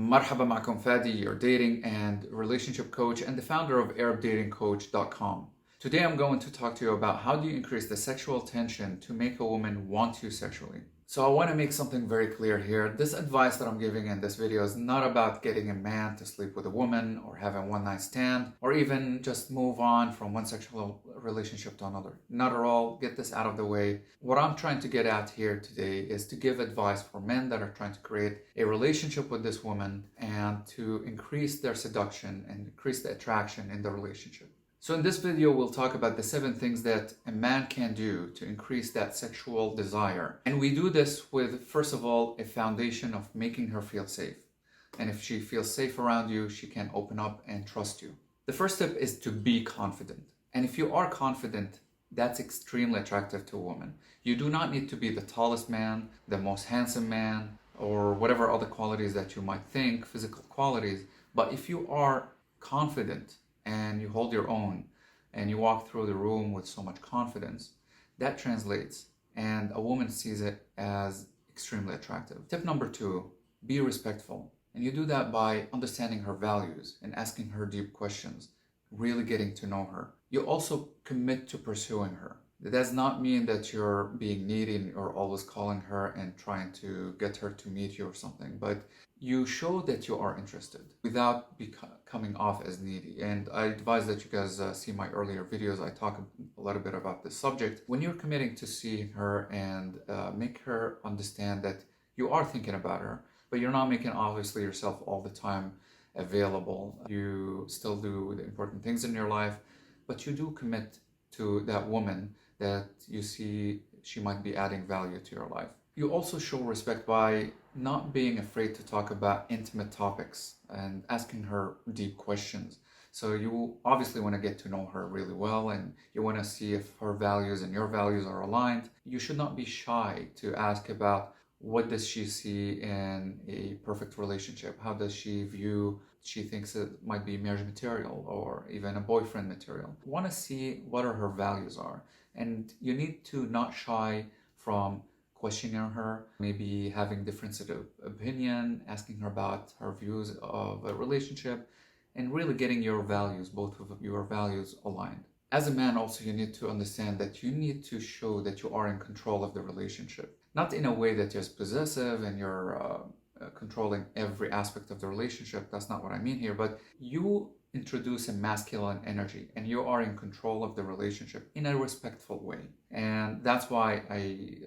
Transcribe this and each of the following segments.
Marhaba معكم Fadi, your dating and relationship coach and the founder of ArabDatingCoach.com. Today I'm going to talk to you about how do you increase the sexual tension to make a woman want you sexually. So I want to make something very clear here. This advice that I'm giving in this video is not about getting a man to sleep with a woman or have a one-night stand or even just move on from one sexual relationship to another. Not at all. Get this out of the way. What I'm trying to get at here today is to give advice for men that are trying to create a relationship with this woman and to increase their seduction and increase the attraction in the relationship. So in this video, we'll talk about the 7 things that a man can do to increase that sexual desire. And we do this with, first of all, a foundation of making her feel safe. And if she feels safe around you, she can open up and trust you. The first step is to be confident. And if you are confident, that's extremely attractive to a woman. You do not need to be the tallest man, the most handsome man, or whatever other qualities that you might think, physical qualities. But if you are confident, and you hold your own and you walk through the room with so much confidence, that translates and a woman sees it as extremely attractive. Tip number 2, be respectful. And you do that by understanding her values and asking her deep questions, really getting to know her. You also commit to pursuing her. That does not mean that you're being needy and you're always calling her and trying to get her to meet you or something, but you show that you are interested without coming off as needy. And I advise that you guys see my earlier videos. I talk a little bit about this subject. When you're committing to seeing her and make her understand that you are thinking about her, but you're not making obviously yourself all the time available. You still do the important things in your life, but you do commit to that woman that you see she might be adding value to your life. You also show respect by not being afraid to talk about intimate topics and asking her deep questions. So you obviously want to get to know her really well and you want to see if her values and your values are aligned. You should not be shy to ask about what does she see in a perfect relationship? How does she view, she thinks it might be marriage material or even a boyfriend material. You want to see what her values are. And you need to not shy from questioning her, maybe having differences of opinion, asking her about her views of a relationship, and really getting your values, both of your values aligned. As a man also, you need to understand that you need to show that you are in control of the relationship. Not in a way that you're possessive and you're controlling every aspect of the relationship. That's not what I mean here, but you introduce a masculine energy and you are in control of the relationship in a respectful way. And that's why I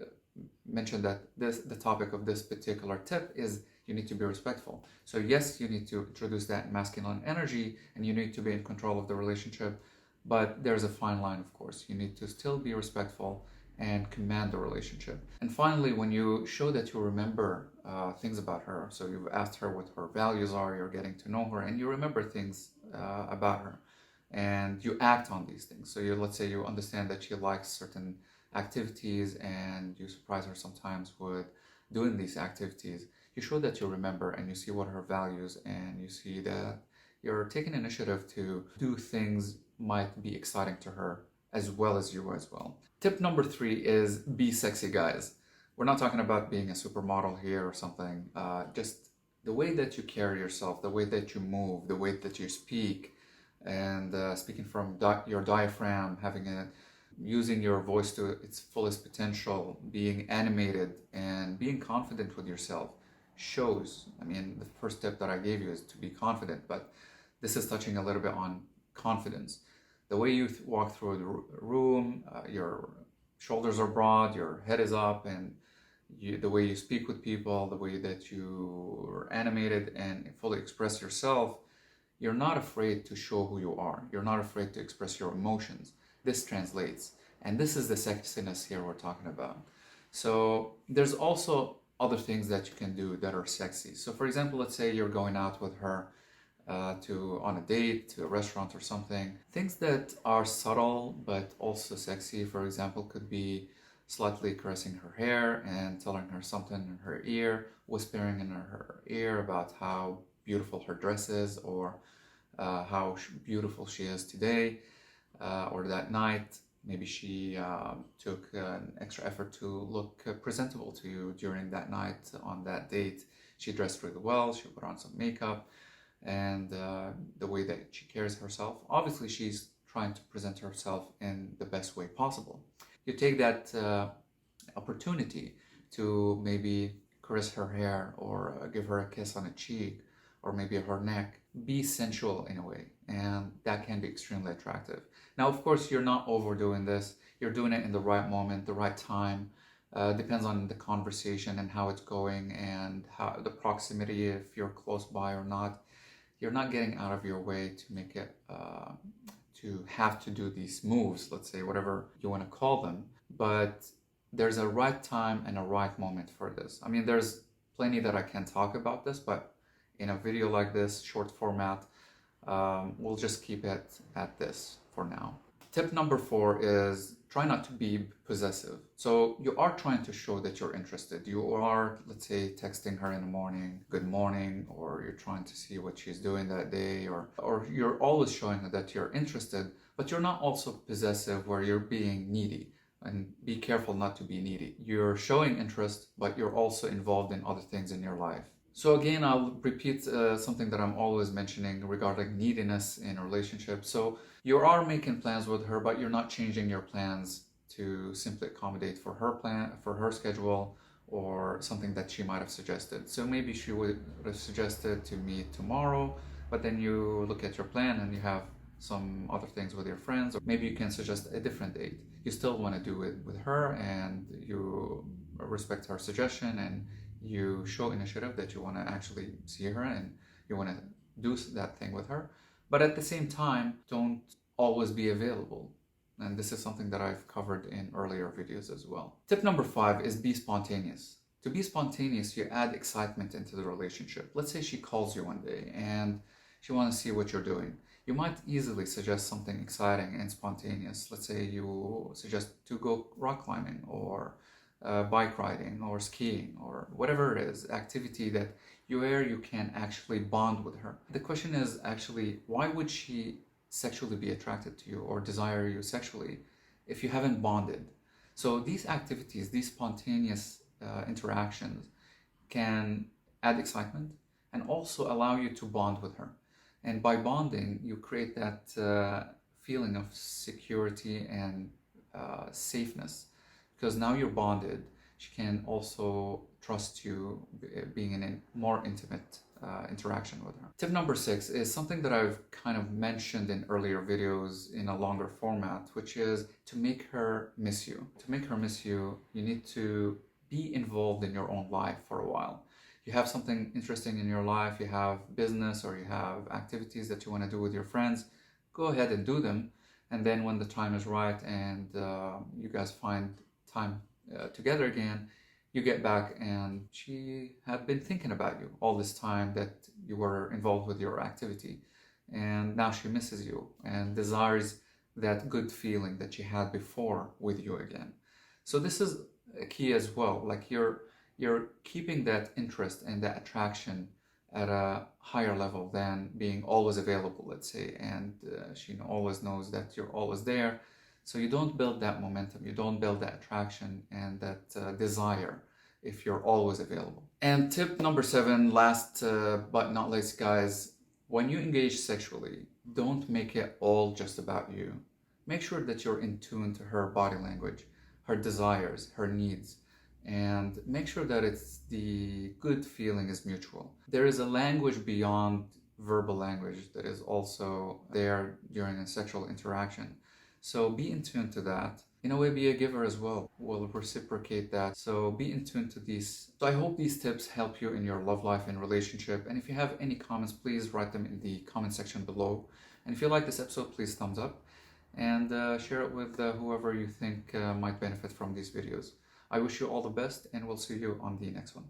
mentioned that the topic of this particular tip is you need to be respectful. So yes, you need to introduce that masculine energy and you need to be in control of the relationship, but there's a fine line, of course. You need to still be respectful and command the relationship. And finally, when you show that you remember things about her, so you've asked her what her values are, you're getting to know her, and you remember things about her, and you act on these things. So let's say you understand that she likes certain activities and you surprise her sometimes with doing these activities. You show that you remember and you see what her values, and you see that you're taking initiative to do things might be exciting to her as well as you as well. Tip number 3 is be sexy, guys. We're not talking about being a supermodel here or something. Just the way that you carry yourself, the way that you move, the way that you speak, and speaking from your diaphragm, using your voice to its fullest potential, being animated and being confident with yourself shows. I mean, the first tip that I gave you is to be confident, but this is touching a little bit on confidence. The way you walk through the room, your shoulders are broad, your head is up, and the way you speak with people, the way that you are animated and fully express yourself, you're not afraid to show who you are. You're not afraid to express your emotions. This translates. And this is the sexiness here we're talking about. So there's also other things that you can do that are sexy. So for example, let's say you're going out with her on a date, to a restaurant or something. Things that are subtle but also sexy, for example, could be slightly caressing her hair and telling her something in her ear, whispering in her ear about how beautiful her dress is or how beautiful she is today or that night. Maybe she took an extra effort to look presentable to you during that night on that date. she dressed really well, she put on some makeup, and the way that she carries herself. Obviously, she's trying to present herself in the best way possible. You take that opportunity to maybe caress her hair or give her a kiss on a cheek or maybe her neck. Be sensual in a way, and that can be extremely attractive. Now, of course, you're not overdoing this. You're doing it in the right moment, the right time. Depends on the conversation and how it's going and how the proximity, if you're close by or not. You're not getting out of your way to make it to have to do these moves, let's say, whatever you want to call them. But there's a right time and a right moment for this. I mean, there's plenty that I can talk about this, but in a video like this, short format, we'll just keep it at this for now. Tip number 4 is try not to be possessive. So you are trying to show that you're interested. You are, let's say, texting her in the morning, good morning, or you're trying to see what she's doing that day, or you're always showing her that you're interested, but you're not also possessive where you're being needy. And be careful not to be needy. You're showing interest, but you're also involved in other things in your life. So again, I'll repeat something that I'm always mentioning regarding neediness in a relationship. So you are making plans with her, but you're not changing your plans to simply accommodate for her plan, for her schedule, or something that she might have suggested. So maybe she would have suggested to meet tomorrow, but then you look at your plan and you have some other things with your friends, or maybe you can suggest a different date. You still want to do it with her and you respect her suggestion and you show initiative that you want to actually see her and you want to do that thing with her. But at the same time, don't always be available. And this is something that I've covered in earlier videos as well. Tip number 5 is be spontaneous. To be spontaneous, you add excitement into the relationship. Let's say she calls you one day and she wants to see what you're doing. You might easily suggest something exciting and spontaneous. Let's say you suggest to go rock climbing or bike riding or skiing or whatever it is, activity that you can actually bond with her. The question is actually, why would she sexually be attracted to you or desire you sexually if you haven't bonded? So these activities, these spontaneous interactions can add excitement and also allow you to bond with her. And by bonding, you create that feeling of security and safeness. Because now you're bonded, she can also trust you being in a more intimate interaction with her. Tip number 6 is something that I've kind of mentioned in earlier videos in a longer format, which is to make her miss you. To make her miss you, you need to be involved in your own life for a while. You have something interesting in your life, you have business or you have activities that you want to do with your friends, go ahead and do them. And then when the time is right and you guys find time together again, you get back and she had been thinking about you all this time that you were involved with your activity, and now she misses you and desires that good feeling that she had before with you again. So this is a key as well, like you're keeping that interest and that attraction at a higher level than being always available, let's say, and she always knows that you're always there. So you don't build that momentum, you don't build that attraction and that desire if you're always available. And tip number 7, last but not least, guys, when you engage sexually, don't make it all just about you. Make sure that you're in tune to her body language, her desires, her needs, and make sure that it's the good feeling is mutual. There is a language beyond verbal language that is also there during a sexual interaction. So be in tune to that. In a way, be a giver as well. We'll reciprocate that. So be in tune to these. So I hope these tips help you in your love life and relationship. And if you have any comments, please write them in the comment section below. And if you like this episode, please thumbs up and share it with whoever you think might benefit from these videos. I wish you all the best and we'll see you on the next one.